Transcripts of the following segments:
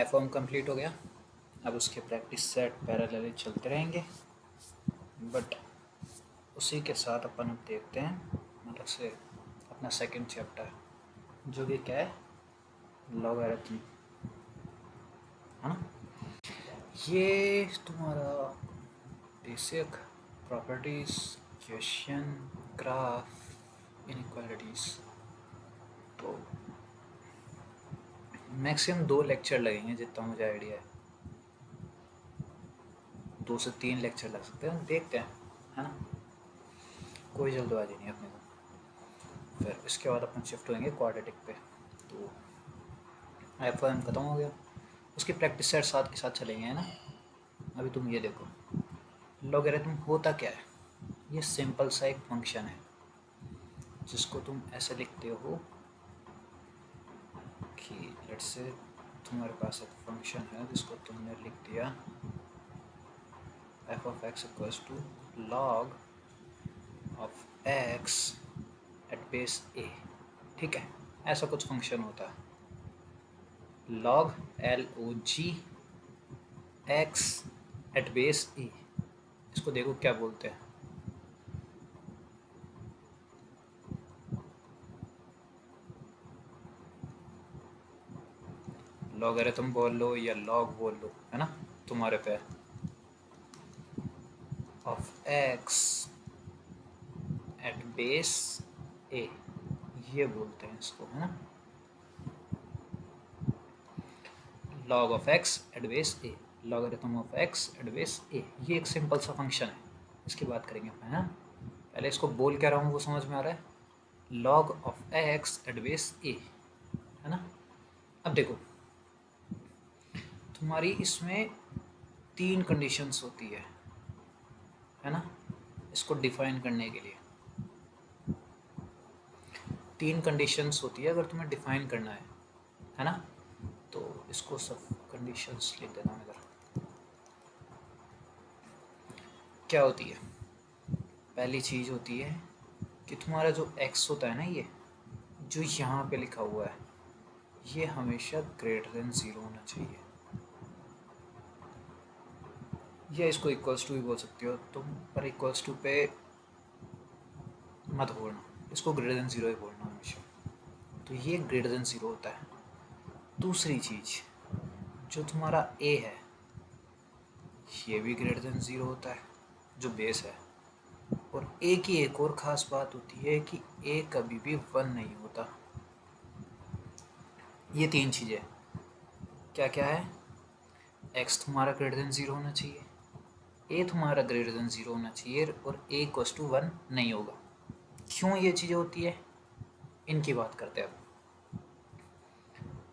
Form complete हो गया। अब उसके प्रैक्टिस सेट पैरेलली चलते रहेंगे, बट उसी के साथ अपन अब देखते हैं मतलब से अपना सेकंड चैप्टर, जो कि क्या है, लॉगरिथम, है ना। ये तुम्हारा basic properties, equation, graph, inequalities. तो मैक्सिमम 2 लेक्चर लगेंगे जितना मुझे आइडिया है, 2 से 3 लेक्चर लग सकते हैं, देखते हैं, है ना। कोई जल्दबाजी नहीं अपने को। फिर इसके बाद अपन शिफ्ट होंगे क्वाड्रेटिक पे। तो एफ खत्म हो गया, उसकी प्रैक्टिस सेट साथ के साथ चलेंगे, है ना। अभी तुम ये देखो, लॉगरिथम होता क्या है। ये सिंपल सा एक फंक्शन है जिसको तुम ऐसे लिखते हो कि लेट्स से तुम्हारे पास एक फंक्शन है जिसको तुमने लिख दिया F of X equals to log of X at base A. ठीक है, ऐसा कुछ फंक्शन होता है log LOG X at base A. इसको देखो क्या बोलते हैं, लॉगरिथम बोल लो या लॉग बोल लो, है ना, तुम्हारे पे। Of X at base A, ये बोलते हैं इसको, है ना, log of X at base A, logarithm of X at base A. ये एक सिंपल सा फंक्शन है, इसकी बात करेंगे अपन, है ना। पहले इसको बोल क्या रहा हूँ वो समझ में आ रहा है, log of X at base A, है ना। अब देखो तुम्हारी इसमें 3 कंडीशंस होती है ना, इसको डिफाइन करने के लिए 3 कंडीशंस होती है अगर तुम्हें डिफाइन करना है ना। तो इसको सब कंडीशंस लिख देना हूँ इधर। क्या होती है, पहली चीज़ होती है कि तुम्हारा जो x होता है ना, ये जो यहाँ पे लिखा हुआ है, ये हमेशा ग्रेटर देन 0 होना चाहिए, या इसको इक्वल्स टू भी बोल सकते हो तुम, पर इक्वल्स टू पे मत बोलना, इसको ग्रेटर देन 0 ही बोलना हमेशा। तो ये ग्रेटर देन 0 होता है। दूसरी चीज़, जो तुम्हारा a है ये भी ग्रेटर देन 0 होता है, जो बेस है। और a की एक और ख़ास बात होती है कि a कभी भी 1 नहीं होता। ये 3 चीज़ें क्या क्या है, x तुम्हारा ग्रेटर देन 0 होना चाहिए, a तुम्हारा ग्रेटर देन 0 होना चाहिए, और a इक्वल्स टू 1 नहीं होगा। क्यों ये चीज़ें होती है, इनकी बात करते हैं अब।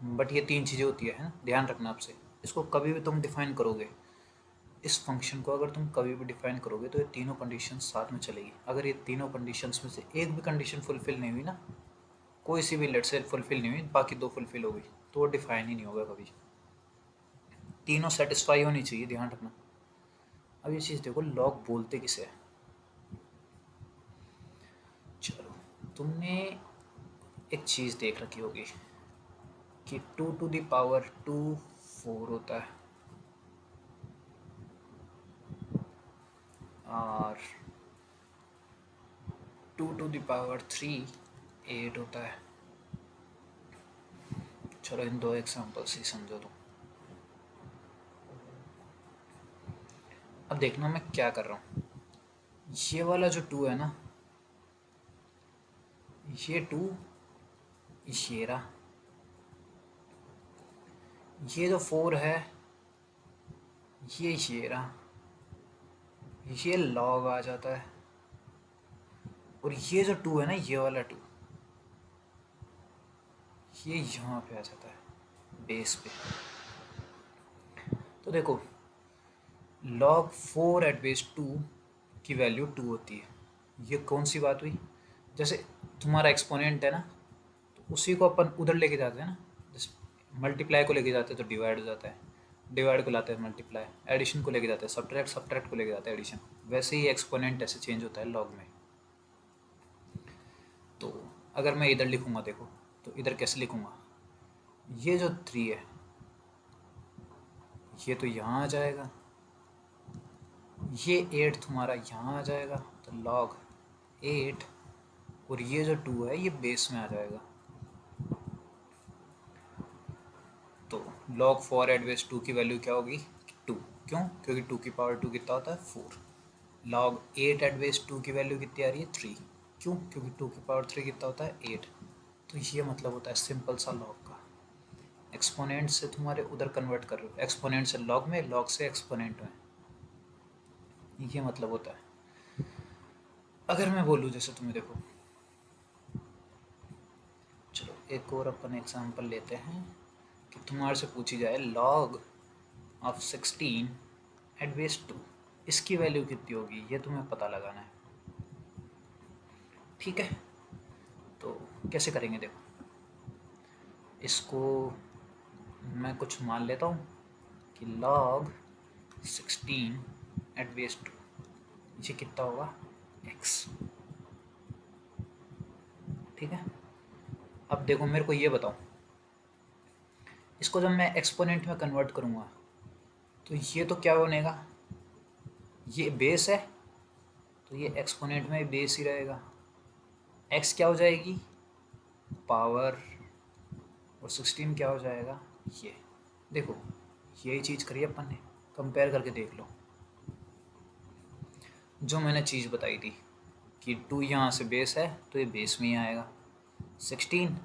बट ये 3 चीज़ें होती है ना, ध्यान रखना आपसे। इसको कभी भी तुम डिफाइन करोगे, इस फंक्शन को अगर तुम कभी भी डिफाइन करोगे तो ये तीनों कंडीशन साथ में चलेगी। अगर ये तीनों कंडीशंस में से एक भी कंडीशन फुलफिल नहीं हुई ना, कोई सी भी लेट से फुलफिल नहीं हुई, बाकी 2 फुलफिल हो गई, तो वो डिफाइन ही नहीं होगा कभी। तीनों सेटिस्फाई होनी चाहिए, ध्यान रखना। अब ये चीज़ देखो, लॉग बोलते किसे है। चलो, तुमने एक चीज़ देख रखी होगी कि 2 टू द पावर 2 4 होता है, और 2 टू द पावर 3 8 होता है। चलो इन 2 एग्जांपल्स ही समझो तुम। अब देखना मैं क्या कर रहा हूँ, ये वाला जो 2 है ना, ये 2 ये रहा, ये जो 4 है ये रहा, ये लॉग आ जाता है, और ये जो 2 है ना, ये वाला 2 ये यहाँ पे आ जाता है बेस पे। तो देखो, log 4 एट बेस 2 की वैल्यू 2 होती है। ये कौन सी बात हुई, जैसे तुम्हारा एक्सपोनेंट है ना, तो उसी को अपन उधर लेके जाते हैं ना, जैसे मल्टीप्लाई को लेके जाते हैं तो डिवाइड हो जाता है, डिवाइड को लाते हैं मल्टीप्लाई, एडिशन को लेके जाते हैं सब्ट्रैक्ट, सब्ट्रैक्ट को लेके जाते हैं एडिशन। वैसे ही एक्सपोनेंट ऐसे चेंज होता है लॉग में। तो अगर मैं इधर लिखूँगा देखो, तो इधर कैसे लिखूँगा, ये जो 3 है ये तो यहाँ आ जाएगा, ये 8 तुम्हारा यहाँ आ जाएगा, तो log 8, और ये जो 2 है ये बेस में आ जाएगा। तो log 4 एट बेस 2 की वैल्यू क्या होगी? 2। क्यों? क्योंकि 2 की पावर 2 कितना होता है? 4। log 8 एट बेस 2 की वैल्यू कितनी आ रही है? 3। क्यों? क्योंकि 2 की पावर 3 कितना होता है? 8। तो ये मतलब होता है सिंपल सा log का। एक्सपोनेंट से तुम्हारे उधर कन्वर्ट कर रहे हो, एक्सपोनेंट से log में, log से एक्सपोनेंट में, ये मतलब होता है। अगर मैं बोलूँ जैसे तुम्हें, देखो चलो एक और अपन एग्जांपल लेते हैं कि तुम्हारे से पूछी जाए log ऑफ 16 एट बेस 2, इसकी वैल्यू कितनी होगी ये तुम्हें पता लगाना है। ठीक है, तो कैसे करेंगे? देखो, इसको मैं कुछ मान लेता हूँ कि log 16 एट बेस 2 ये कितना होगा? x। ठीक है, अब देखो मेरे को ये बताओ, इसको जब मैं एक्सपोनेंट में कन्वर्ट करूँगा तो ये तो क्या बनेगा? ये बेस है तो ये एक्सपोनेंट में बेस ही रहेगा। x क्या हो जाएगी? पावर, और 16 क्या हो जाएगा? ये देखो, यही चीज़ करिए अपन ने, कंपेयर करके देख लो। जो मैंने चीज़ बताई थी कि 2 यहाँ से बेस है तो ये बेस में ही आएगा। 16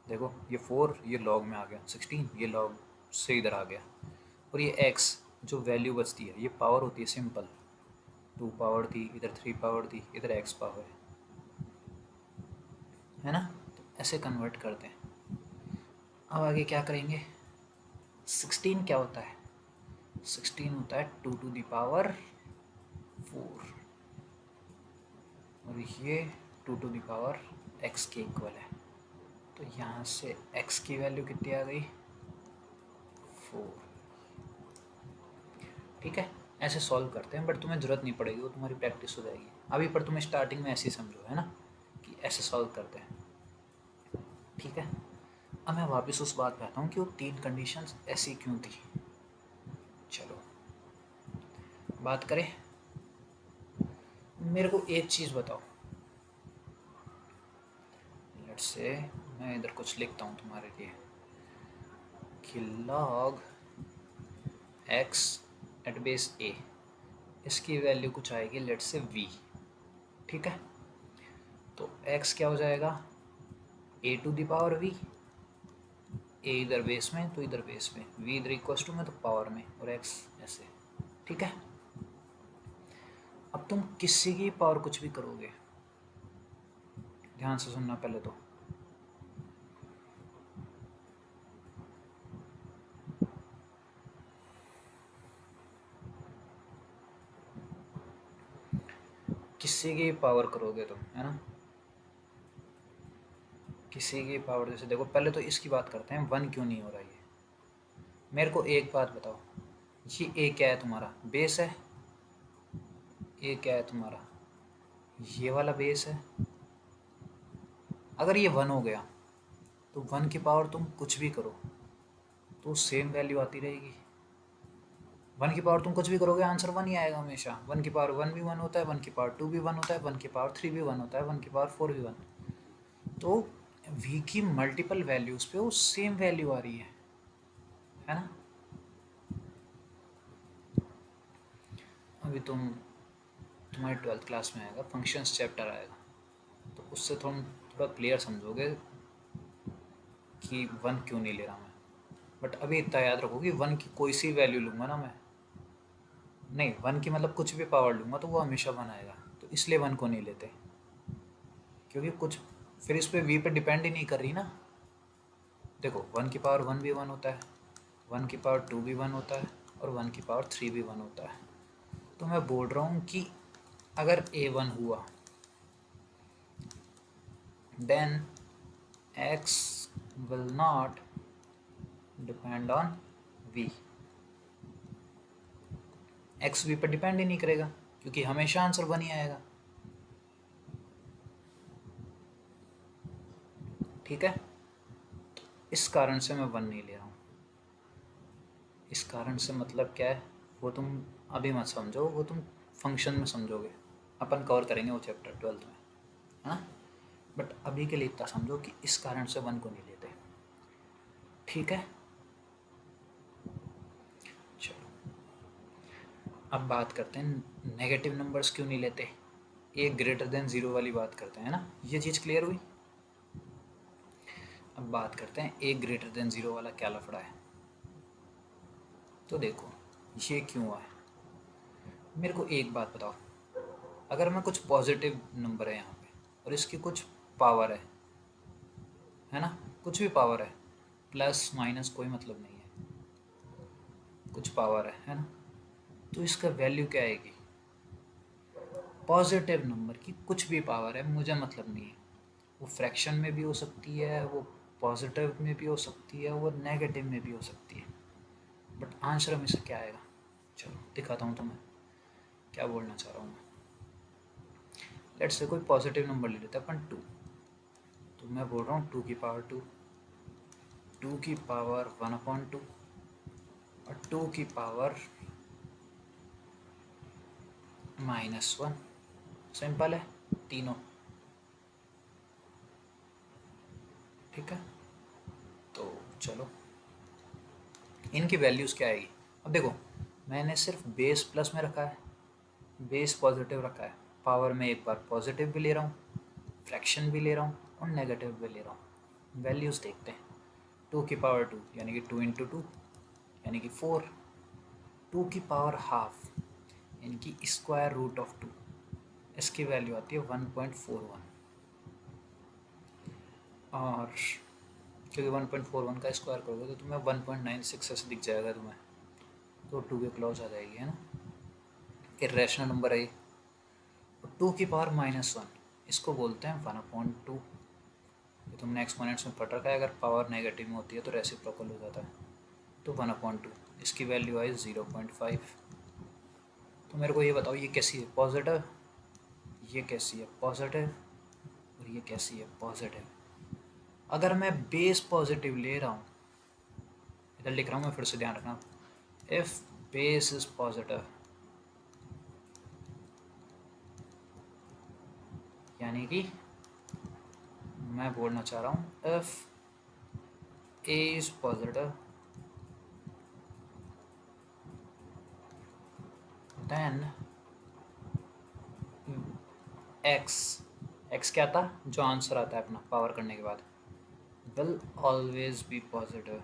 देखो, ये 4 ये लॉग में आ गया, 16 ये लॉग से इधर आ गया, और ये x जो वैल्यू बचती है ये पावर होती है सिंपल, 2 पावर थी इधर, 3 पावर थी इधर, x पावर है ना। तो ऐसे कन्वर्ट करते हैं। अब आगे क्या करेंगे? 16 क्या होता है? 16 होता है 2 टू द पावर 4, और ये 2 टू द पावर x के इक्वल है। तो यहाँ से x की वैल्यू कितनी आ गई? 4। ठीक है, ऐसे सॉल्व करते हैं, बट तुम्हें ज़रूरत नहीं पड़ेगी, वो तुम्हारी प्रैक्टिस हो जाएगी। अभी पर तुम्हें स्टार्टिंग में ऐसे ही समझो, है ना, कि ऐसे सॉल्व करते हैं। ठीक है, अब मैं वापस उस बात पे आता हूँ कि वो 3 कंडीशंस ऐसी क्यों थी। चलो बात करें, मेरे को एक चीज़ बताओ, लेट्स से मैं इधर कुछ लिखता हूँ तुम्हारे लिए कि log x at base a, इसकी वैल्यू कुछ आएगी लेट्स से v। ठीक है, तो x क्या हो जाएगा? a to the power v, a इधर बेस में तो इधर बेस में, v इधर इक्वल टू में तो पावर में, और x ऐसे। ठीक है, अब तुम किसी की पावर कुछ भी करोगे, ध्यान से सुनना पहले तो, किसी की पावर करोगे तुम, है ना, किसी की पावर। जैसे देखो, पहले तो इसकी बात करते हैं, 1 क्यों नहीं हो रहा है। मेरे को एक बात बताओ, ये ए क्या है तुम्हारा? बेस है। ए क्या है तुम्हारा? ये वाला बेस है। अगर ये 1 हो गया तो 1 की पावर तुम कुछ भी करो तो सेम वैल्यू आती रहेगी। 1 की पावर तुम कुछ भी करोगे आंसर 1 ही आएगा हमेशा। 1 की पावर 1 भी 1 होता है, 1 की पावर 2 भी 1 होता है, 1 की पावर 3 भी 1 होता है, 1 की पावर 4 भी 1। तो v की मल्टीपल वैल्यूज़ पे वो सेम वैल्यू आ रही है ना। अभी तुम्हारे 12th क्लास में आएगा, फंक्शंस चैप्टर आएगा, तो उससे तुम थोड़ा क्लियर समझोगे कि 1 क्यों नहीं ले रहा मैं। बट अभी इतना याद रखो कि 1 की कोई सी वैल्यू लूँगा ना मैं, नहीं 1 की मतलब कुछ भी पावर लूँगा तो वो हमेशा 1 आएगा, तो इसलिए 1 को नहीं लेते, क्योंकि कुछ फिर इस पर वी पे डिपेंड ही नहीं कर रही ना। देखो 1 की पावर 1 भी 1 होता है, 1 की पावर 2 भी 1 होता है, और 1 की पावर 3 भी 1 होता है। तो मैं बोल रहा हूँ कि अगर a1 हुआ then x will not depend on v, x v पर डिपेंड ही नहीं करेगा क्योंकि हमेशा आंसर 1 ही आएगा। ठीक है, इस कारण से मैं 1 नहीं ले रहा हूँ, इस कारण से मतलब क्या है वो तुम अभी मत समझो, वो तुम फंक्शन में समझोगे, अपन कवर करेंगे वो चैप्टर 12th में, है ना। बट अभी के लिए इतना समझो कि इस कारण से 1 को नहीं लेते, ठीक है। चलो अब बात करते हैं नेगेटिव नंबर्स क्यों नहीं लेते, ए ग्रेटर देन 0 वाली बात करते हैं ना, ये चीज़ क्लियर हुई। अब बात करते हैं ए ग्रेटर देन 0 वाला क्या लफड़ा है। तो देखो ये क्यों हुआ है, मेरे को एक बात बताओ, अगर मैं कुछ पॉजिटिव नंबर है यहाँ पे और इसकी कुछ पावर है ना, कुछ भी पावर है, प्लस माइनस कोई मतलब नहीं है, कुछ पावर है ना, तो इसका वैल्यू क्या आएगी, पॉजिटिव नंबर की कुछ भी पावर है, मुझे मतलब नहीं है, वो फ्रैक्शन में भी हो सकती है, वो पॉजिटिव में भी हो सकती है, वो नेगेटिव में भी हो सकती है, बट आंसर हमेशा क्या आएगा। चलो दिखाता हूँ तुम्हें क्या बोलना चाह रहा हूँ मैं। लेट्स से कोई पॉजिटिव नंबर ले लेते हैं अपन 2, तो मैं बोल रहा हूँ 2 की पावर 2, 2 की पावर 1/2 और 2 की पावर -1। सिंपल है तीनों, ठीक है। तो चलो इनकी वैल्यूज़ क्या आएगी। अब देखो मैंने सिर्फ बेस प्लस में रखा है, बेस पॉजिटिव रखा है, पावर में एक बार पॉजिटिव भी ले रहा हूँ, फ्रैक्शन भी ले रहा हूँ और नेगेटिव भी ले रहा हूँ। वैल्यूज़ देखते हैं, 2 की पावर 2 यानी कि 2 × 2 यानी कि 4, 2 की पावर हाफ यानी कि स्क्वायर रूट ऑफ 2, इसकी वैल्यू आती है 1.41, और क्योंकि 1.41 का स्क्वायर करोगे तो तुम्हें 1.96 ऐसे दिख जाएगा तुम्हें, तो 2 के क्लोज आ जाएगी, है ना। इरेशनल नंबर है ये। 2 की पावर -1 इसको बोलते हैं 1/2, ये तुमने एक्सपोनेंट्स में पढ़ रखा है, अगर पावर नेगेटिव में होती है तो रेसिप्रोकल हो जाता है, तो 1/2, इसकी वैल्यू आई 0.5। तो मेरे को ये बताओ ये कैसी है, पॉजिटिव, ये कैसी है पॉजिटिव, और ये कैसी है पॉजिटिव। अगर मैं बेस पॉजिटिव ले रहा हूँ, इधर लिख रहा हूँ मैं, फिर से ध्यान रखना, इफ बेस इज पॉजिटिव यानी कि मैं बोलना चाह रहा हूँ if a is positive then x क्या था जो आंसर आता है अपना पावर करने के बाद, will always B positive.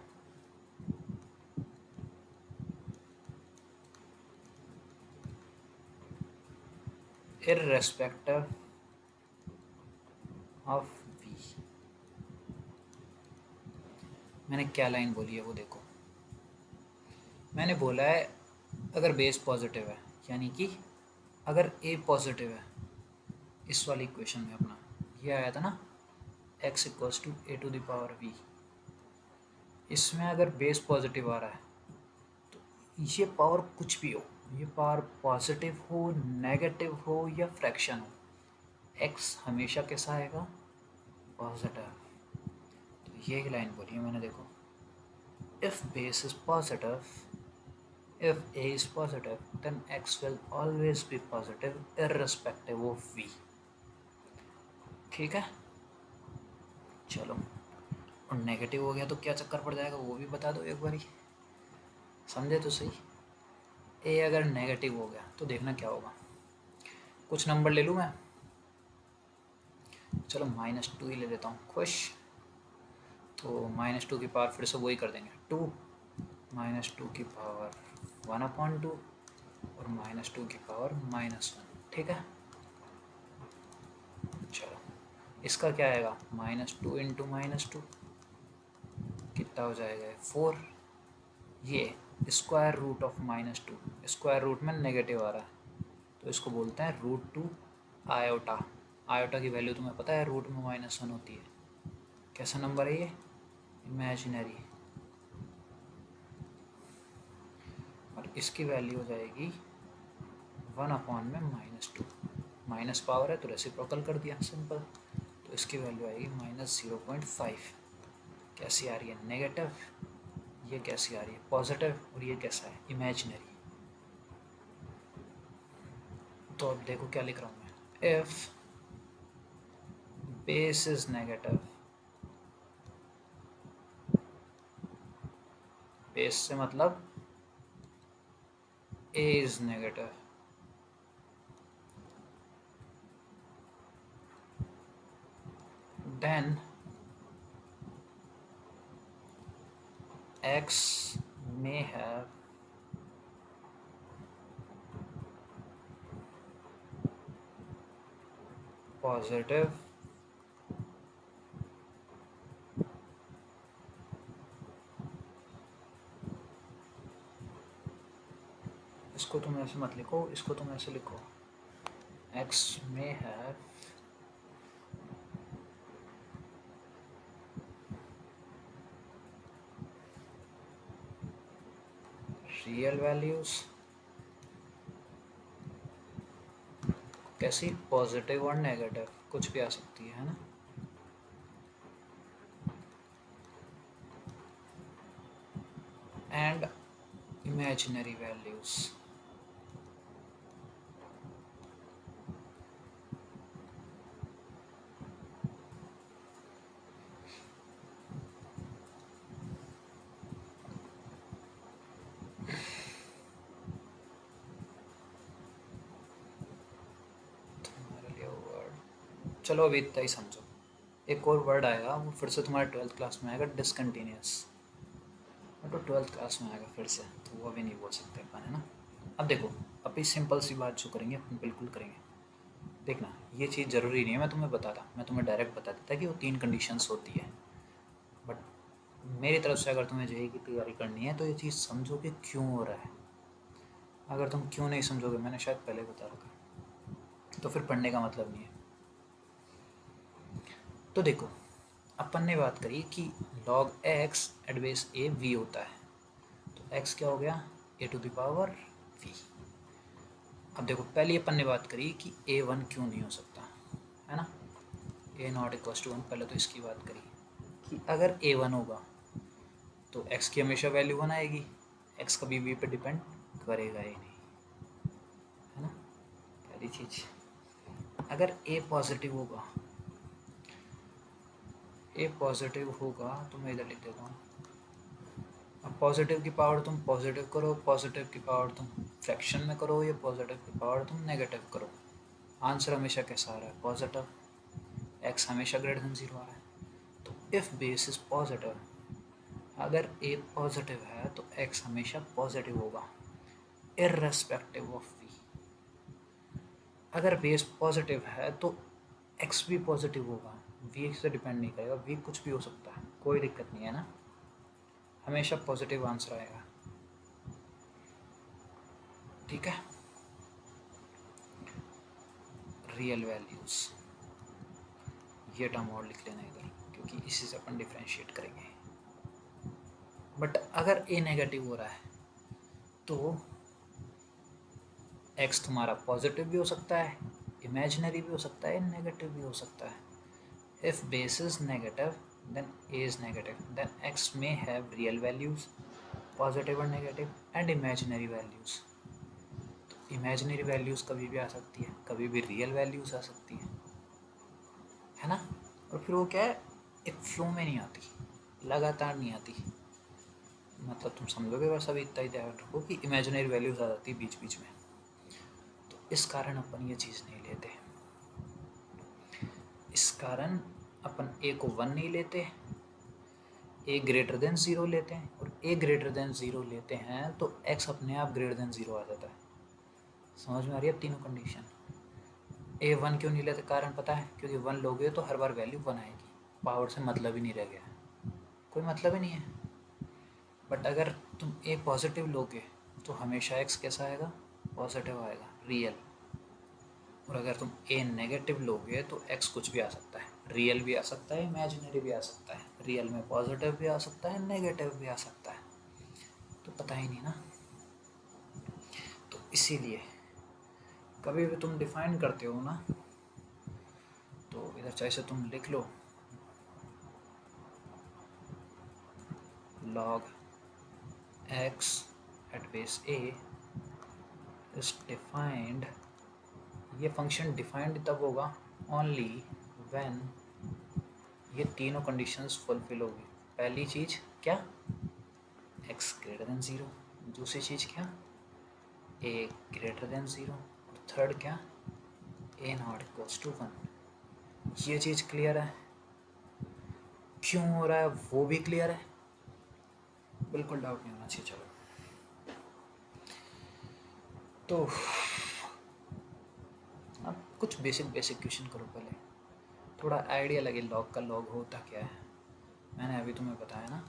irrespective of v। मैंने क्या लाइन बोली है वो देखो, मैंने बोला है अगर बेस पॉजिटिव है यानी कि अगर ए पॉजिटिव है, इस वाली इक्वेशन में अपना ये आया था ना x = a⁴v, इसमें अगर बेस पॉजिटिव आ रहा है तो ये पावर कुछ भी हो, ये पावर पॉजिटिव हो, नेगेटिव हो या फ्रैक्शन हो, x हमेशा कैसा आएगा, पॉजिटिव। तो ये लाइन बोली है मैंने, देखो if base is positive, if a is positive then x will always be positive irrespective of v, ठीक है। चलो और नेगेटिव हो गया तो क्या चक्कर पड़ जाएगा वो भी बता दो एक बारी, समझे तो सही। ए अगर नेगेटिव हो गया तो देखना क्या होगा, कुछ नंबर ले लूँ मैं, चलो -2 ही ले लेता हूँ, खुश। तो -2 की पावर फिर से वही कर देंगे 2, -2 की पावर 1/2 और -2 की पावर -1, ठीक है। चलो इसका क्या आएगा, -2 × -2 कितना हो जाएगा 4, ये square root of -2, square root में नेगेटिव आ रहा है तो इसको बोलते हैं √2 आयोटा। आयोटा की वैल्यू तुम्हें पता है रूट में -1 होती है, कैसा नंबर है ये, इमेजिनरी, और इसकी वैल्यू हो जाएगी 1/2, माइनस पावर है तो रेसिप्रोकल कर दिया सिंपल, तो इसकी वैल्यू आएगी -0.5। कैसी आ रही है, नेगेटिव, ये कैसी आ रही है पॉजिटिव, और ये कैसा है इमेजिनरी। तो अब देखो क्या लिख रहा हूँ मैं, if base is negative, base से मतलब a is negative, then x may have positive इसको तुम ऐसे मत लिखो, इसको तुम ऐसे लिखो, x may have real values, कैसी पॉजिटिव और नेगेटिव कुछ भी आ सकती है ना, एंड इमेजिनरी वैल्यूज। चलो अभी इतना ही समझो, एक और वर्ड आएगा वो फिर से तुम्हारे 12th क्लास में आएगा, डिसकंटिन्यूस। तो 12th क्लास में आएगा फिर से, तो वो अभी नहीं बोल सकते अपन, है ना। अब देखो अभी सिंपल सी बात जो करेंगे अपन बिल्कुल करेंगे, देखना ये चीज़ ज़रूरी नहीं है मैं तुम्हें बताता, मैं तुम्हें डायरेक्ट बता देता कि वो 3 कंडीशंस होती है, बट मेरी तरफ से अगर तुम्हें जेईई की तैयारी करनी है तो ये चीज़ समझो कि क्यों हो रहा है। अगर तुम क्यों नहीं समझोगे, मैंने शायद पहले बता रखा, तो फिर पढ़ने का मतलब नहीं है। तो देखो अपन ने बात करी कि log x at base a v होता है, तो x क्या हो गया a to the power v। अब देखो पहले अपन ने बात करी कि a1 क्यों नहीं हो सकता, है ना, a नॉट इक्वल टू 1, पहले तो इसकी बात करी कि अगर a1 होगा तो x की हमेशा वैल्यू 1 आएगी, x कभी v पे डिपेंड करेगा ही नहीं, है ना, पहली चीज़। अगर a पॉजिटिव होगा, a पॉजिटिव होगा तो मैं इधर लिख देता हूँ, अब पॉजिटिव की पावर तुम पॉजिटिव करो, पॉजिटिव की पावर तुम फ्रैक्शन में करो, या पॉजिटिव की पावर तुम नेगेटिव करो, आंसर हमेशा कैसा आ रहा है पॉजिटिव, x हमेशा ग्रेटर देन 0 आ रहा है। तो इफ़ बेस इज पॉजिटिव, अगर a पॉजिटिव है तो x हमेशा पॉजिटिव होगा इर्रेस्पेक्टिव ऑफ v। अगर बेस पॉजिटिव है तो x भी पॉजिटिव होगा, v से डिपेंड नहीं करेगा, v कुछ भी हो सकता है, कोई दिक्कत नहीं है ना, हमेशा पॉजिटिव आंसर आएगा, ठीक है। रियल वैल्यूज, ये टर्म और लिख लेना इधर, क्योंकि इसी से अपन डिफ्रेंशिएट करेंगे। बट अगर a नेगेटिव हो रहा है तो x तुम्हारा पॉजिटिव भी हो सकता है, इमेजिनरी भी हो सकता है, नेगेटिव भी हो सकता है। If base is negative then a is negative, then x may have real values, positive और negative, and imaginary values। तो imaginary values कभी भी आ सकती है, कभी भी real values आ सकती है ना। और फिर वो क्या है, एक फ्लो में नहीं आती, लगातार नहीं आती, मतलब तुम समझोगे, बस अभी इतना ही ध्यान रखो कि इमेजिनरी वैल्यूज आ जाती है बीच बीच में, तो इस कारण अपन ये चीज़ नहीं लेते, इस कारण अपन a को 1 नहीं लेते, a ग्रेटर देन 0 लेते हैं, और a ग्रेटर देन 0 लेते हैं तो x अपने आप ग्रेटर देन 0 आ जाता है। समझ में आ रही है अब तीनों कंडीशन। a 1 क्यों नहीं लेते, कारण पता है, क्योंकि 1 लोगे तो हर बार वैल्यू 1 आएगी, पावर से मतलब ही नहीं रह गया, कोई मतलब ही नहीं है। बट अगर तुम a पॉजिटिव लोगे तो हमेशा x कैसा आएगा, पॉजिटिव आएगा, रियल। और अगर तुम a नेगेटिव लोगे तो x कुछ भी आ सकता है, रियल भी आ सकता है, इमेजिनरी भी आ सकता है, रियल में पॉजिटिव भी आ सकता है, नेगेटिव भी आ सकता है, तो पता ही नहीं ना। तो इसीलिए कभी भी तुम डिफाइन करते हो ना, तो इधर चाहे से तुम लिख लो log x at base a is defined, ये फंक्शन डिफाइंड तब होगा ओनली व्हेन ये तीनों कंडीशंस फुलफिल होगी। पहली चीज़ क्या, x ग्रेटर देन 0, दूसरी चीज़ क्या, a ग्रेटर देन 0, और थर्ड क्या, a नॉट इक्वल्स टू 1। ये चीज़ क्लियर है, क्यों हो रहा है वो भी क्लियर है, बिल्कुल डाउट नहीं होना चाहिए। चलो तो अब कुछ बेसिक क्वेश्चन करो, पहले थोड़ा आइडिया लगे लॉग का लॉग होता क्या है। मैंने अभी तुम्हें बताया ना।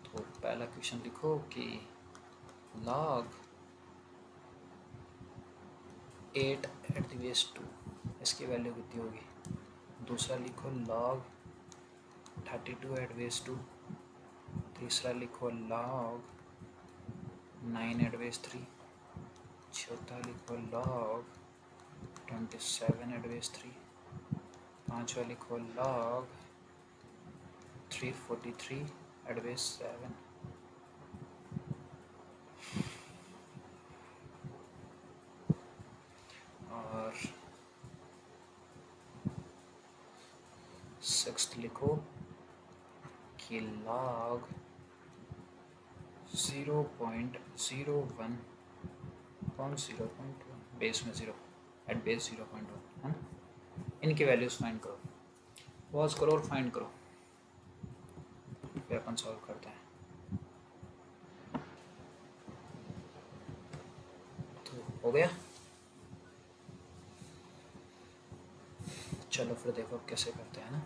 तो पहला क्वेश्चन लिखो कि log 8 एट द बेस 2, इसकी वैल्यू कितनी होगी। दूसरा लिखो log 32 एट बेस 2, तीसरा लिखो log 9 एट बेस 3, चौथा लिखो log 27 एट बेस 3, पांचवा लिखो log 343 एट बेस 7, और सिक्स्थ लिखो कि log 0.01 कौन 0.1 बेस में 0 एट बेस 0.1 है ना। इनकी वैल्यूज फाइंड करो, पॉज करो और फाइंड करो, फिर अपन सॉल्व करते हैं। तो हो गया, चलो फिर देखो अब कैसे करते हैं ना,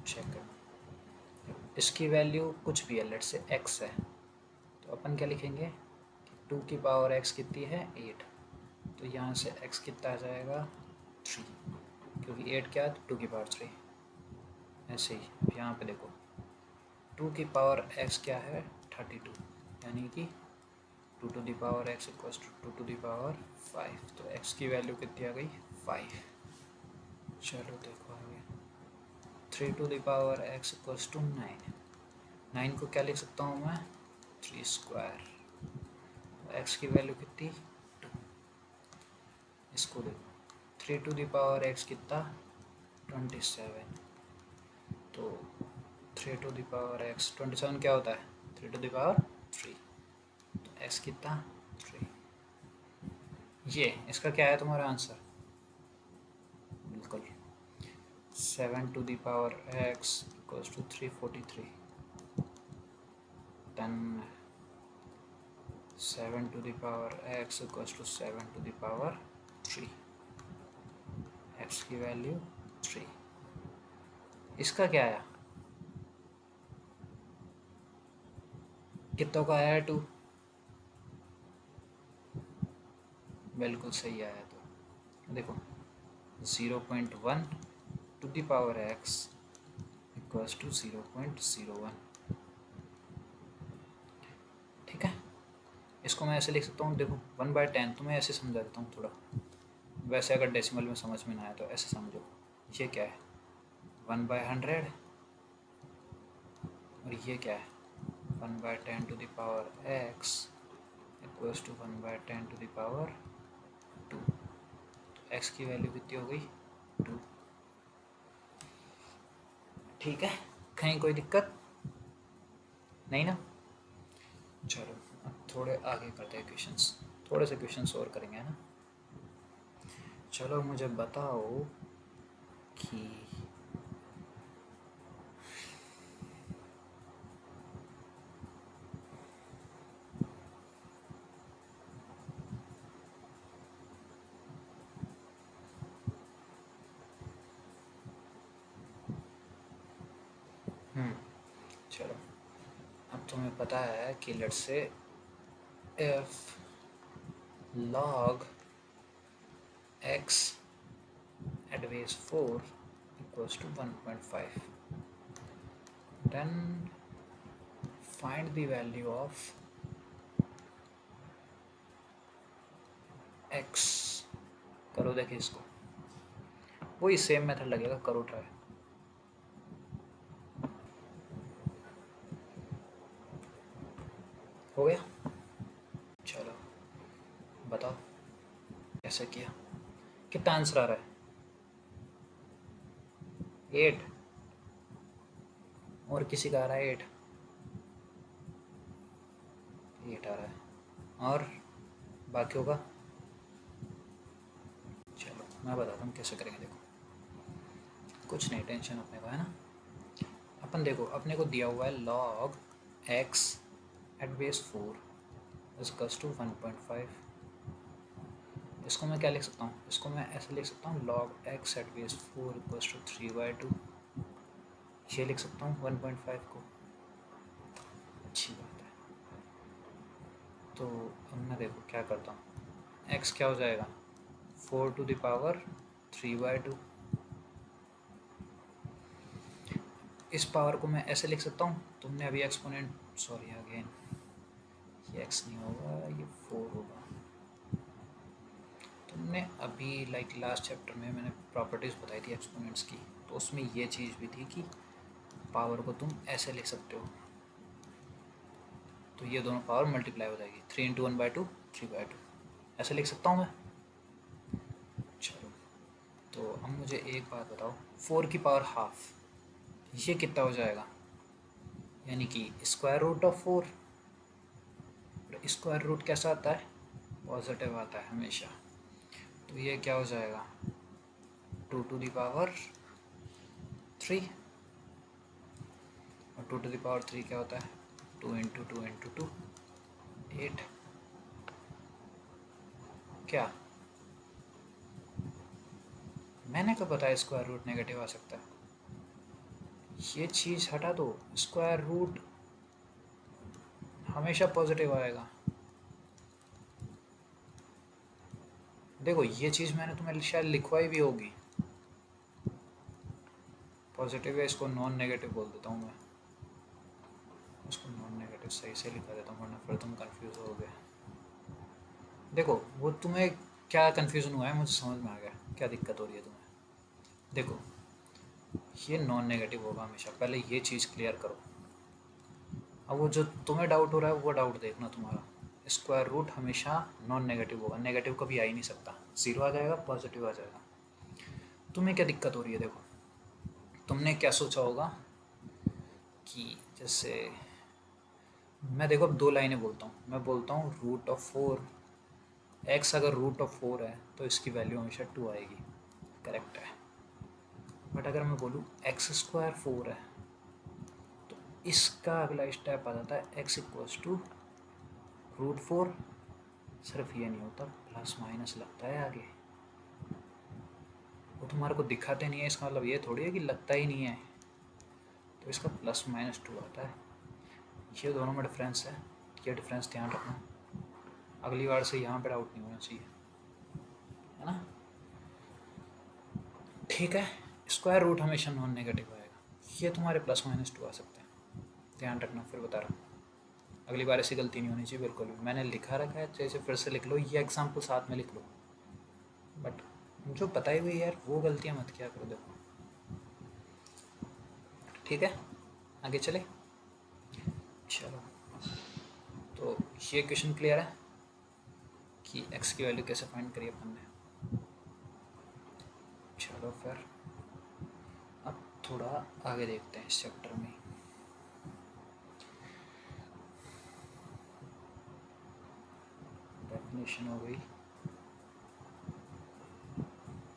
चेक करना। इसकी वैल्यू कुछ भी है, लेट से x है, तो अपन क्या लिखेंगे कि 2 की पावर x कितनी है 8, तो यहाँ से x कितना आ जाएगा 3, क्योंकि 8 क्या है 2 की पावर 3। ऐसे ही अब यहाँ पे देखो 2 की पावर x क्या है 32, यानी कि 2 to the power x equals to 2 to the power 5, तो x की वैल्यू कितनी आ गई 5। चलो देखो आगे, 3 to the power x equals to 9, 9 को क्या लिख सकता हूँ मैं 3 स्क्वायर, तो x की वैल्यू कितनी 2। इसको देखो 3 टू दी पावर x कितना 27, तो 3 टू दी पावर x 27 क्या होता है 3 टू दी पावर 3, तो x कितना 3। ये इसका क्या है तुम्हारा आंसर, बिल्कुल 7 to the power x equals to 343, then 7 to the power x equals to 7 to the power 3, x की वैल्यू 3। इसका क्या आया, कितनों का आया है 2, बिल्कुल सही आया। तो देखो 0.1 to the power x equals to 0.01, ठीक है। इसको मैं ऐसे लिख सकता हूँ, देखो 1/10, तो मैं ऐसे समझा देता हूँ थोड़ा, वैसे अगर डेसिमल में समझ में ना आए तो ऐसे समझो, ये क्या है 1/100, और ये क्या है 1/10 to the power x equals to 1/10 to the power 2, तो x की वैल्यू कितनी हो गई 2, ठीक है। कहीं कोई दिक्कत नहीं ना। चलो अब थोड़े आगे करते हैं क्वेश्चंस, थोड़े से क्वेश्चंस और करेंगे ना। चलो मुझे बताओ कि चलो अब तुम्हें पता है कि let's say if log x at base 4 equals to 1.5, then find the value of x। करो देखिए इसको, वही सेम मेथड लगेगा, करो ट्राई। हो गया? चलो बताओ कैसे किया, कितना आंसर आ रहा है? 8? और किसी का आ रहा है 8? 8 आ रहा है, और बाकियों का? चलो मैं बताता हूँ कैसे करेंगे। देखो कुछ नहीं, टेंशन अपने को है ना। अपन देखो, अपने को दिया हुआ है log x at base 4 equals to 1.5। इसको मैं क्या लिख सकता हूँ? इसको मैं ऐसे लिख सकता हूँ log x at base 4 equals to 3/2। ये लिख सकता हूँ 1.5 को। अच्छी बात है। तो अब मैं देखो क्या करता हूँ, x क्या हो जाएगा? 4 टू द पावर 3/2। इस पावर को मैं ऐसे लिख सकता हूँ, तुमने अभी एक्सपोनेंट, सॉरी अगेन, ये x नहीं होगा, ये 4 होगा। तुमने अभी लाइक लास्ट चैप्टर में मैंने प्रॉपर्टीज़ बताई थी एक्सपोनेंट्स की, तो उसमें ये चीज़ भी थी कि पावर को तुम ऐसे लिख सकते हो, तो ये दोनों पावर मल्टीप्लाई हो जाएगी, 3 इंटू 1/2 3/2, ऐसे लिख सकता हूँ मैं। चलो तो अब मुझे एक बात बताओ, 4 की पावर हाफ ये कितना हो जाएगा? यानी कि square root of 4। Square root कैसा आता है? पॉजिटिव आता है हमेशा। तो ये क्या हो जाएगा? 2 टू द पावर 3, और 2 टू द पावर 3 क्या होता है? 2 इंटू 2 इंटू 2 8। क्या मैंने कब बताया स्क्वायर रूट नेगेटिव आ सकता है? ये चीज़ हटा दो, स्क्वायर रूट हमेशा पॉजिटिव आएगा। देखो ये चीज़ मैंने तुम्हें शायद लिखवाई भी होगी, पॉजिटिव है, इसको नॉन नेगेटिव बोल देता हूँ मैं, उसको नॉन नेगेटिव सही से लिखा देता हूँ, वरना फिर तुम कंफ्यूज हो गए। देखो वो तुम्हें क्या कन्फ्यूज़न हुआ है मुझे समझ में आ गया, क्या दिक्कत हो रही है तुम्हें। देखो ये नॉन नेगेटिव होगा हमेशा, पहले ये चीज़ क्लियर करो। अब वो जो तुम्हें डाउट हो रहा है वो डाउट देखना तुम्हारा, स्क्वायर रूट हमेशा नॉन नेगेटिव होगा, नेगेटिव कभी आ ही नहीं सकता, ज़ीरो आ जाएगा, पॉजिटिव आ जाएगा। तुम्हें क्या दिक्कत हो रही है? देखो तुमने क्या सोचा होगा कि जैसे मैं, देखो अब दो लाइनें बोलता हूँ, मैं बोलता हूँ रूट ऑफ 4 एक्स, अगर रूट ऑफ 4 है तो इसकी वैल्यू हमेशा 2 आएगी, करेक्ट है। बट अगर मैं बोलूँ एक्स स्क्वायर 4 है, तो इसका अगला स्टेप आ जाता है एक्स इक्वल्स टू रूट 4। सिर्फ ये नहीं होता, प्लस माइनस लगता है आगे, वो तुम्हारे को दिखाते नहीं है, इसका मतलब ये थोड़ी है कि लगता ही नहीं है, तो इसका प्लस माइनस 2 आता है। ये दोनों में डिफरेंस है, ये डिफरेंस ध्यान रखना, अगली बार से यहाँ पे डाउट नहीं होना चाहिए, है ना? ठीक है, स्क्वायर रूट हमेशा नॉन नेगेटिव आएगा, ये तुम्हारे प्लस माइनस 2 आ सकते हैं, ध्यान रखना, फिर बता रहा हूँ, अगली बार ऐसी गलती नहीं होनी चाहिए बिल्कुल भी। मैंने लिखा रखा है, जैसे फिर से लिख लो, ये एग्जाम्पल साथ में लिख लो, बट जो बताई हुई यार वो गलतियाँ मत किया करो। देखो ठीक है, आगे चले। चलो तो ये क्वेश्चन क्लियर है कि x की वैल्यू कैसे फाइंड करी अपन ने। चलो फिर अब थोड़ा आगे देखते हैं इस चैप्टर में। डेफिनेशन हो गई,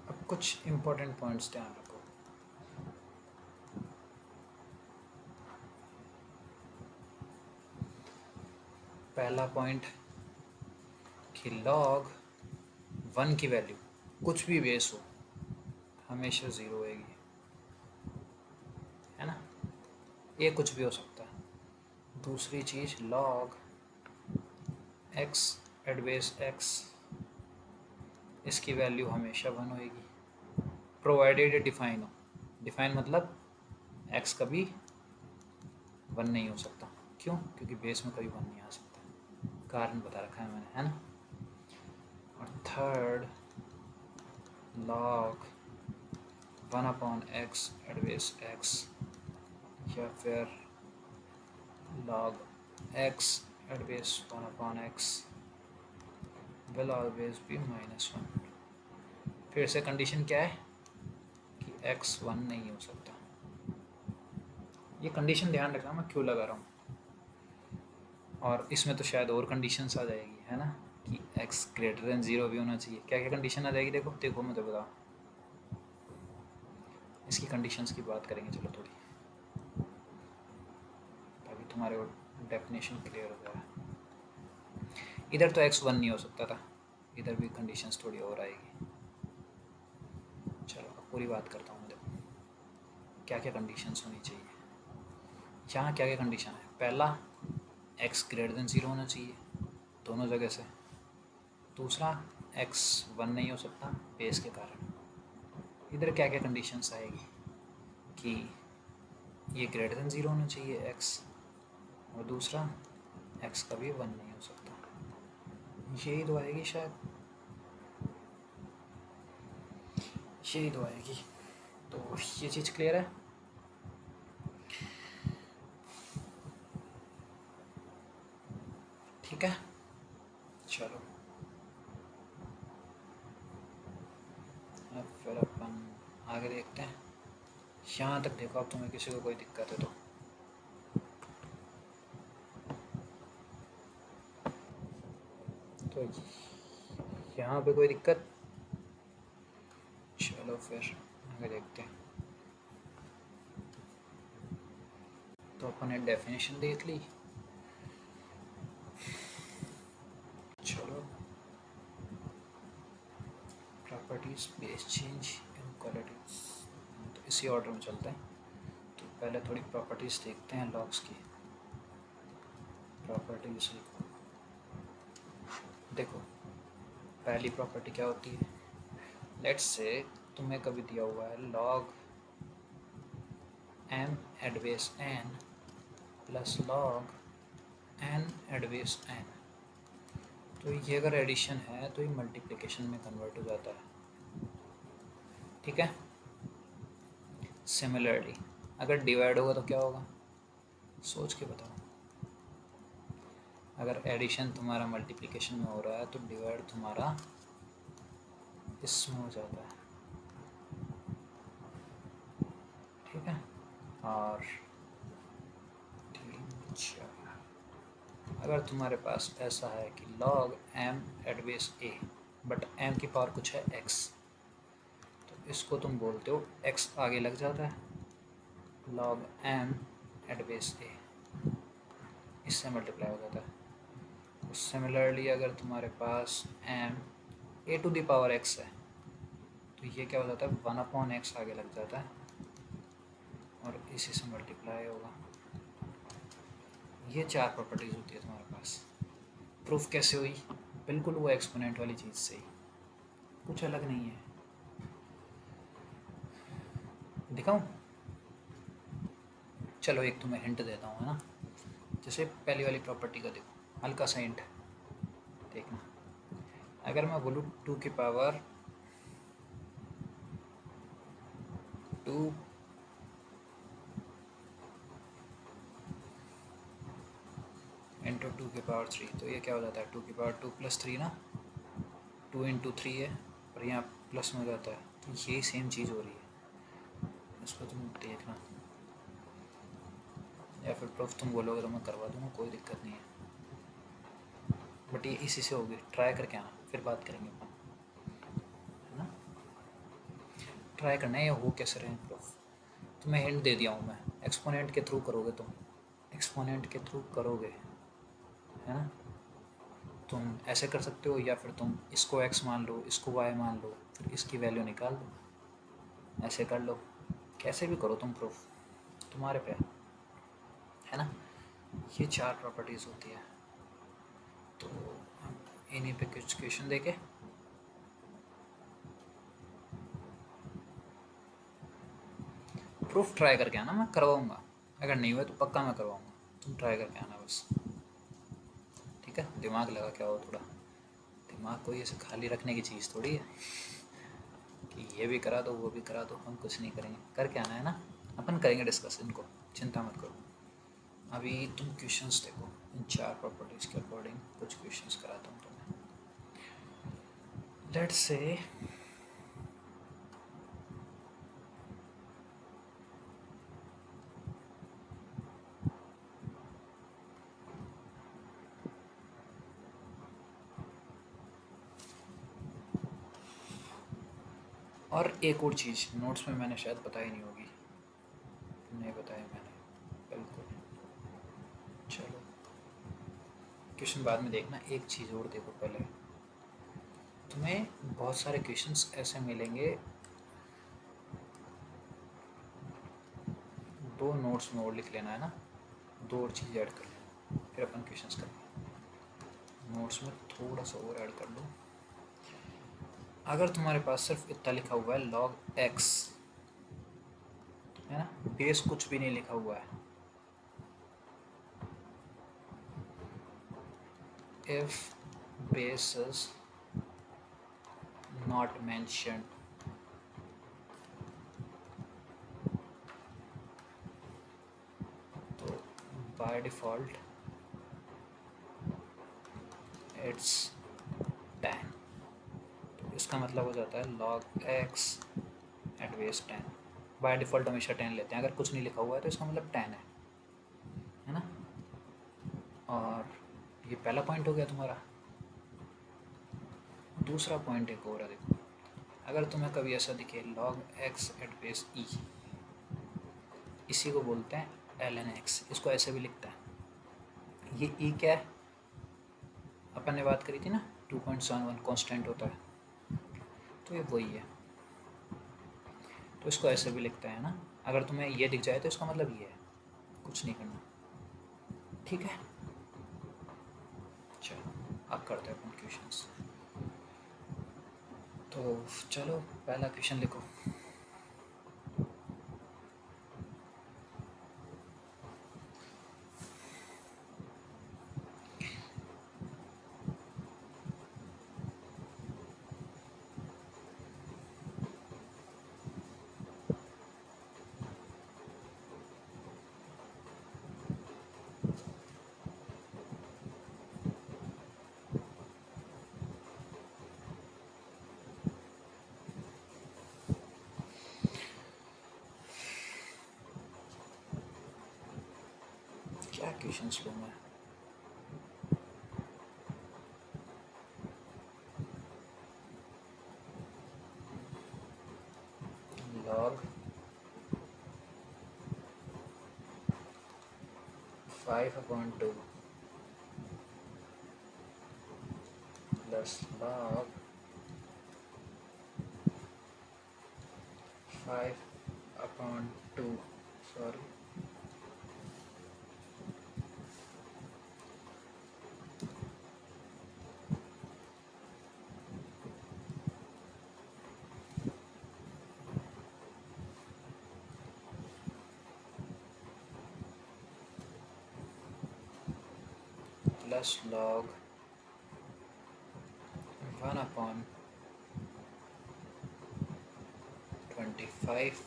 अब कुछ इम्पोर्टेंट पॉइंट्स ध्यान रखो। पहला पॉइंट कि log 1 की वैल्यू कुछ भी बेस हो हमेशा 0 होएगी, है ना? ये कुछ भी हो सकता है। दूसरी चीज़ log x at base x, इसकी वैल्यू हमेशा 1 होएगी, प्रोवाइडेड डिफाइन हो। डिफाइन मतलब x कभी 1 नहीं हो सकता, क्यों? क्योंकि बेस में कभी 1 नहीं आ सकता, कारण बता रखा है मैंने, है ना? और third log 1/x at base x, या फिर log x at base 1/x will always be -1। फिर से कंडीशन क्या है कि x 1 नहीं हो सकता। ये कंडीशन ध्यान रखना मैं क्यों लगा रहा हूँ, और इसमें तो शायद और कंडीशंस आ जाएगी, है ना, कि x ग्रेटर देन 0 भी होना चाहिए। क्या क्या कंडीशन आ जाएगी, देखो देखो मुझे बताओ। इसकी कंडीशंस की बात करेंगे चलो थोड़ी, ताकि तुम्हारे वो डेफिनेशन क्लियर हो जाए। इधर तो x 1 नहीं हो सकता था, इधर भी कंडीशंस थोड़ी और आएगी। चलो अब पूरी बात करता हूँ मैं, देखो क्या क्या कंडीशंस होनी चाहिए। यहाँ क्या क्या कंडीशन है, पहला x ग्रेटर देन 0 होना चाहिए दोनों जगह से। दूसरा x 1 नहीं हो सकता बेस के कारण। इधर क्या क्या कंडीशंस आएगी कि ये ग्रेटर देन 0 होना चाहिए x, और दूसरा x कभी 1 नहीं हो सकता। यही तो आएगी शायद, यही तो आएगी। तो ये चीज़ क्लियर है। ठीक है, चलो अब फिर अपन आगे देखते हैं। यहाँ तक देखो, अब तुम्हें किसी को कोई दिक्कत है तो यहाँ पे कोई दिक्कत। चलो फिर आगे देखते हैं। तो अपन ने डेफिनेशन देख ली। चलो प्रॉपर्टीज बेस चेंज इनक्वालिटीज, तो इसी ऑर्डर में चलते हैं। तो पहले थोड़ी प्रॉपर्टीज देखते हैं लॉग्स की। प्रॉपर्टीज देखो, पहली प्रॉपर्टी क्या होती है, लेट्स से तुम्हें कभी दिया हुआ है log m at base n plus log n at base n। तो ये अगर एडिशन है तो ये मल्टीप्लिकेशन में कन्वर्ट हो जाता है, ठीक है। सिमिलरली अगर डिवाइड होगा तो क्या होगा, सोच के बताओ। अगर एडिशन तुम्हारा मल्टीप्लिकेशन में हो रहा है तो डिवाइड तुम्हारा इसमें हो जाता है, ठीक है। और अगर तुम्हारे पास ऐसा है कि log m at base a but m की पावर कुछ है x, तो इसको तुम बोलते हो x आगे लग जाता है log m at base a, इससे मल्टीप्लाई हो जाता है। सिमिलरली अगर तुम्हारे पास m a to the power x है तो ये क्या हो जाता है 1/x आगे लग जाता है और इसी से मल्टीप्लाई होगा। ये 4 प्रॉपर्टीज़ होती है तुम्हारे पास। प्रूफ कैसे हुई, बिल्कुल वो एक्सपोनेंट वाली चीज़ से ही, कुछ अलग नहीं है। दिखाऊं, चलो एक तुम्हें हिंट देता हूँ, है ना। जैसे पहली वाली प्रॉपर्टी का देखो, हल्का सा हिंट देखना। अगर मैं बोलूँ 2 की पावर 2 इंटू 2 की पावर 3, तो ये क्या हो जाता है 2 की पावर 2 प्लस 3 ना, 2 इंटू 3 है और यहाँ प्लस में हो जाता है, तो यही सेम चीज़ हो रही है। इसको तुम देखना, या फिर प्रूफ तुम बोलोगे तो मैं करवा दूँगा, कोई दिक्कत नहीं है। बट ये इसी से होगी, ट्राई करके आना, फिर बात करेंगे अपन, है ना। ट्राई करना है ये हो कैसे रहे प्रूफ। तुम्हें हिंट दे दिया हूँ मैं, एक्सपोनेंट के थ्रू करोगे तुम, एक्सपोनेंट के थ्रू करोगे, है ना। तुम ऐसे कर सकते हो, या फिर तुम इसको x मान लो, इसको y मान लो, फिर इसकी वैल्यू निकाल लो, ऐसे कर लो, कैसे भी करो तुम, प्रूफ तुम्हारे पे है ना। ये 4 प्रॉपर्टीज़ होती है। तो इन्हीं पे कुछ क्वेश्चन देके प्रूफ ट्राई करके आना, मैं करवाऊँगा, अगर नहीं हुआ तो पक्का मैं करवाऊँगा, तुम ट्राई करके आना बस, ठीक है। दिमाग लगा क्या हो थोड़ा, दिमाग को ये से खाली रखने की चीज़ थोड़ी है कि ये भी करा दो वो भी करा दो, हम कुछ नहीं करेंगे, करके आना है ना। अपन करेंगे डिस्कस इनको, चिंता मत करो। अभी तुम क्वेश्चंस देखो, इन 4 प्रॉपर्टीज के अकॉर्डिंग कुछ क्वेश्चंस कराता हूँ तुम्हें। लेट्स से और एक और चीज़ नोट्स में मैंने शायद बताई नहीं होगी, नहीं बताया मैंने, बिल्कुल। चलो क्वेश्चन बाद में देखना, एक चीज़ और देखो पहले, तुम्हें बहुत सारे क्वेश्चंस ऐसे मिलेंगे, 2 नोट्स में और लिख लेना है ना, 2 और चीज़ ऐड कर लेना, फिर अपन क्वेश्चंस करेंगे। नोट्स में थोड़ा सा और ऐड कर लो। अगर तुम्हारे पास सिर्फ इतना लिखा हुआ है log x, है ना, बेस कुछ भी नहीं लिखा हुआ है, if base is not mentioned, तो by default it's 10। तो इसका मतलब हो जाता है log x at base 10। By default हमेशा 10 लेते हैं, अगर कुछ नहीं लिखा हुआ है तो इसका मतलब 10 है ना। और ये पहला पॉइंट हो गया तुम्हारा। दूसरा पॉइंट एक और है, देखो, अगर तुम्हें कभी ऐसा दिखे log x at base e, इसी को बोलते हैं ln x, इसको ऐसे भी लिखता है। ये e क्या है, अपन ने बात करी थी ना 2.71 कांस्टेंट होता है, तो ये वही है, तो इसको ऐसे भी लिखता है ना। अगर तुम्हें ये दिख जाए तो इसका मतलब ये है, कुछ नहीं करना, ठीक है। चलो अब करते हैं अपन क्वेश्चंस। तो चलो पहला क्वेश्चन लिखो। क्या क्वेश्चंस लूँ मैं, log 5/2 plus log 5/2, sorry, plus log 1/25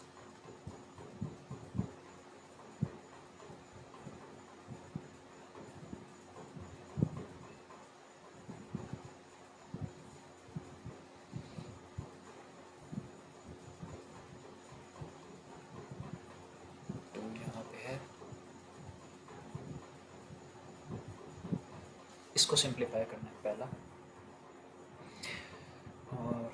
2 यहाँ पे है। इसको सिंप्लीफाई करना है पहला, और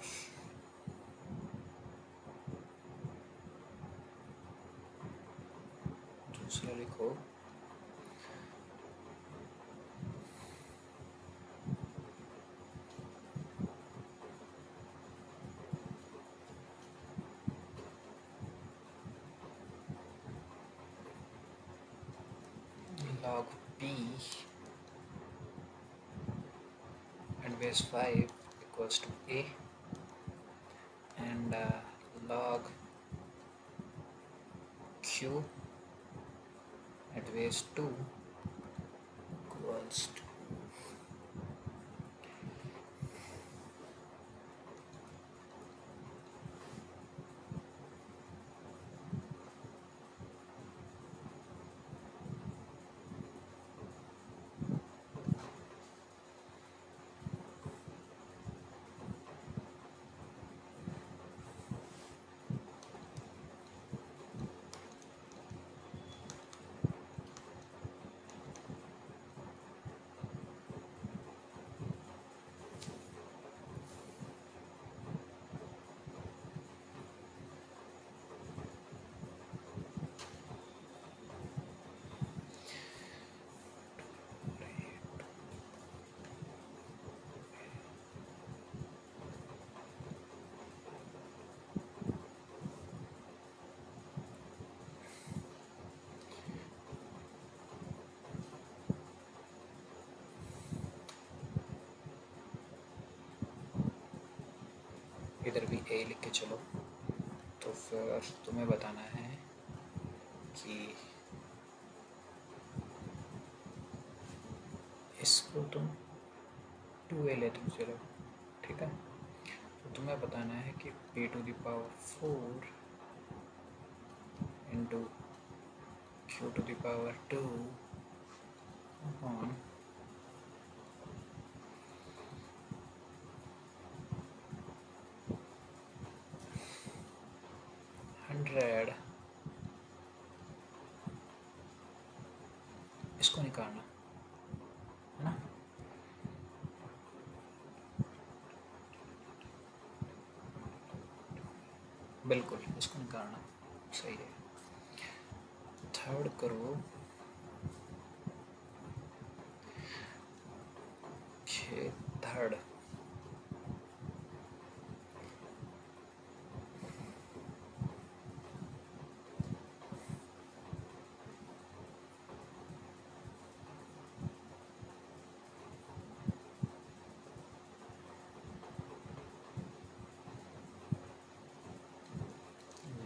दूसरा लिखो log p at base 5 equals to a, and log q at base 2 equals to ए लिख के चलो। तो फिर तुम्हें बताना है कि इसको तुम 2a लेते हो, चलो ठीक है। तो तुम्हें बताना है कि p⁴ इंटू q⁴ अपॉन 100, इसको निकालना है ना। बिल्कुल, इसको निकालना सही है। थर्ड करो third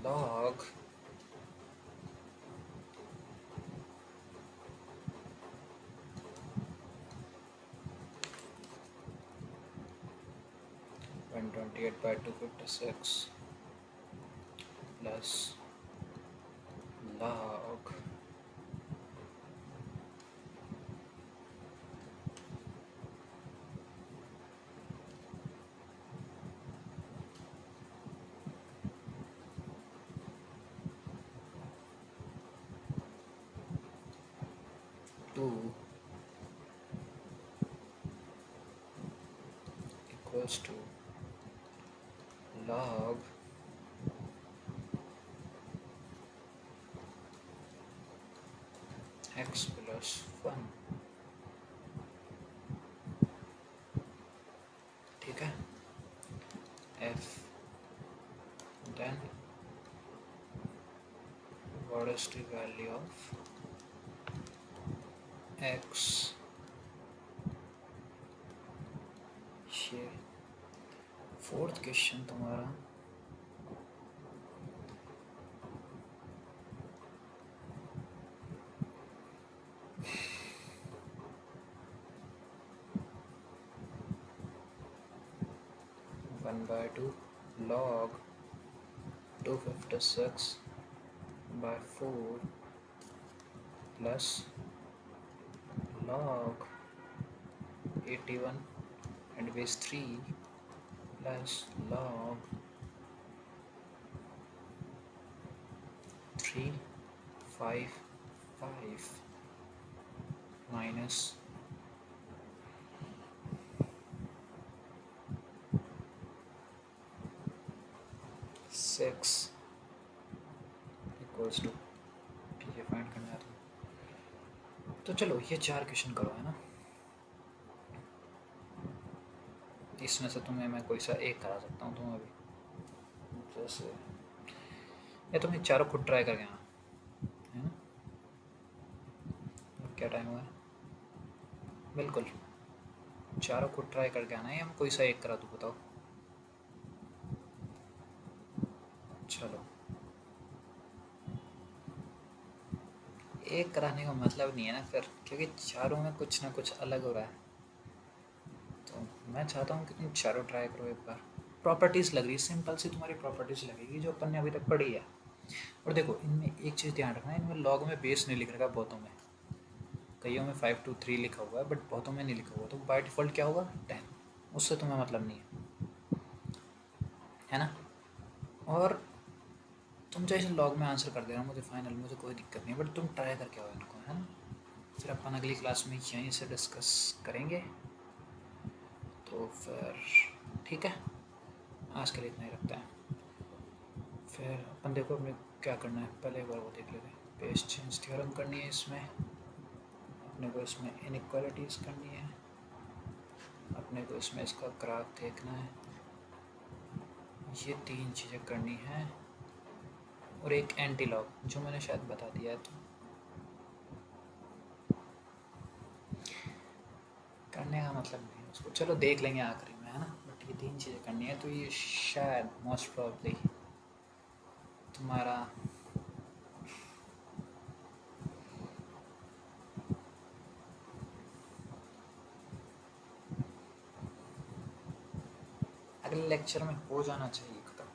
log one 28/256 plus log 2 equals to log x plus 1, ठीक है। f then what is the value of x, ये फोर्थ क्वेश्चन तुम्हारा one by two log 256/4 plus log 81 and base 3 plus log 355 minus 6 equals to, ठीक है find करना है तो चलो ये 4 क्वेश्चन करो, है ना। इसमें से तुम्हें मैं कोई सा एक करा सकता हूँ तुम्हें अभी, जैसे या तुम्हें चारों खुद ट्राई करके आना है ना। क्या टाइम हुआ है? बिल्कुल, चारों खुद ट्राई करके आना है, या मैं कोई सा एक करा दूँ, बताओ। चलो, एक कराने का मतलब नहीं है ना फिर, क्योंकि चारों में कुछ ना कुछ अलग हो रहा है। तो मैं चाहता हूँ कि तुम चारों ट्राई करो एक बार। प्रॉपर्टीज़ लग रही है, सिंपल सी तुम्हारी प्रॉपर्टीज़ लगेगी जो अपन ने अभी तक पढ़ी है। और देखो इनमें एक चीज़ ध्यान रखना है, इनमें लॉग में बेस नहीं लिख रखा, बहुतों में, कईयों में 5 to 3 लिखा हुआ है, बट बहुतों में नहीं लिखा हुआ। तो बाय डिफ़ॉल्ट क्या होगा 10, उससे तुम्हें मतलब नहीं है ना। और तुम चाहे लॉग में आंसर कर देना मुझे फाइनल, मुझे कोई दिक्कत नहीं है, बट तुम ट्राई करके आओ इनको, है ना। फिर अपन अगली क्लास में यहीं से डिस्कस करेंगे। तो फिर ठीक है, आज के लिए इतना ही रखते हैं। फिर अपन देखो अपने क्या करना है, पहले एक बार वो देख लेते हैं। बेस चेंज थ्योरम करनी है इसमें अपने को, इसमें इनइक्वालिटीज़ करनी है अपने को, इसमें इसका ग्राफ देखना है, ये 3 चीज़ें करनी है, और एक एंटी लॉग जो मैंने शायद बता दिया है, तो करने का मतलब नहीं है उसको, चलो देख लेंगे आखिरी में, है ना। ये 3 चीज़ें करनी है, तो ये शायद मोस्ट प्रॉब्ली तुम्हारा अगले लेक्चर में हो जाना चाहिए खत्म।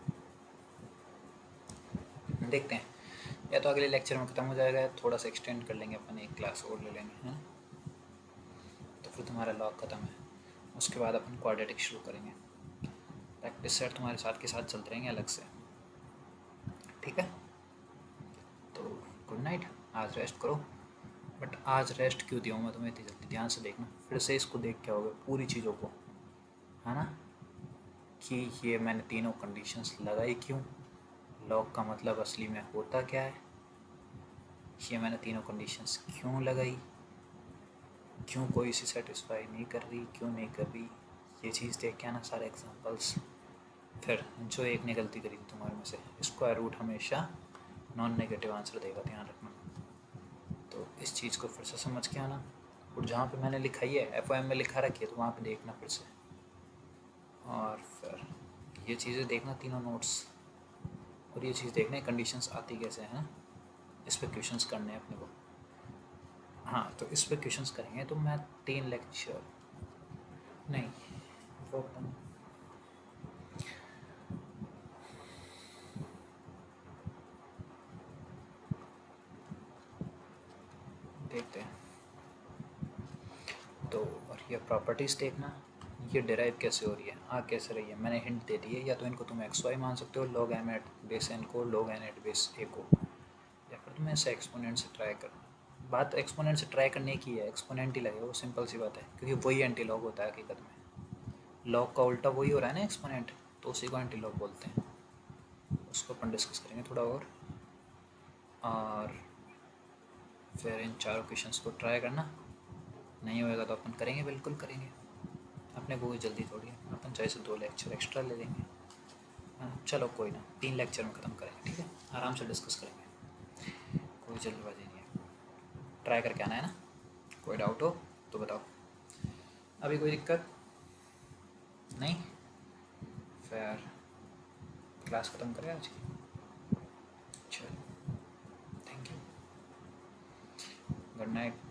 देखते हैं, या तो अगले लेक्चर में ख़त्म हो जाएगा, थोड़ा सा एक्सटेंड कर लेंगे अपन, एक क्लास और ले लेंगे, है ना। तो फिर तुम्हारा लॉग ख़त्म है, उसके बाद अपन क्वाड्रेटिक शुरू करेंगे। प्रैक्टिस सेट तुम्हारे साथ के साथ चलते रहेंगे अलग से, ठीक है। तो गुड नाइट, आज रेस्ट करो। बट आज रेस्ट क्यों दिया हूँ मैं तुम्हें इतनी जल्दी, ध्यान से देखना, फिर से इसको देख के आओगे पूरी चीज़ों को, है ना, कि ये मैंने तीनों कंडीशंस लगाई क्यों, लॉग का मतलब असली में होता क्या है, ये मैंने तीनों कंडीशंस क्यों लगाई, क्यों कोई सी सेटिस्फाई नहीं कर रही, क्यों नहीं कर रही, ये चीज़ देख के आना सारे एग्जांपल्स। फिर जो एक ने गलती करी तुम्हारे में से, स्क्वायर रूट हमेशा नॉन नेगेटिव आंसर देगा, ध्यान रखना। तो इस चीज़ को फिर से समझ के आना, और जहाँ पे मैंने लिखाई है FOM में लिखा रखी है, तो वहाँ पे देखना फिर से, और फिर ये चीज़ें देखना तीनों नोट्स, और ये चीज़ देखना कंडीशंस आती कैसे हैं, इस पर क्वेश्चंस करने हैं अपने को। हाँ, तो इस पर क्वेश्चंस करेंगे, तो मैं 3 लेक्चर नहीं, वो देखते हैं। तो और ये प्रॉपर्टीज़ देखना, ये डिराइव कैसे हो रही है, आ कैसे रही है, मैंने हिंट दे दी है, या तो इनको तुम XY मान सकते हो, log m at base n को, log n at base a को, या फिर तुम्हें ऐसे एक्सपोनेंट से ट्राई करना। बात एक्सपोनेंट से ट्राई करने की है, एक्सपोनेंट ही लगेगा, वो सिंपल सी बात है, क्योंकि वही एंटी लॉग होता है हकीकत में, लॉग का उल्टा वही हो रहा है ना एक्सपोनेंट, तो उसी को एंटी लॉग बोलते हैं। उसको अपन डिस्कस करेंगे थोड़ा और फिर इन चारों क्वेश्चंस को ट्राई करना, नहीं होएगा तो अपन करेंगे, बिल्कुल करेंगे, अपने को कोई जल्दी थोड़ी है, अपन चाहे से 2 लेक्चर एक्स्ट्रा ले लेंगे, हाँ चलो कोई ना, 3 लेक्चर में ख़त्म करेंगे, ठीक है, आराम से डिस्कस करेंगे, कोई जल्दबाजी नहीं है, ट्राई करके आना है ना। कोई डाउट हो तो बताओ, अभी कोई दिक्कत नहीं, फिर क्लास ख़त्म करें आज की, चलो थैंक यू, गुड नाइट।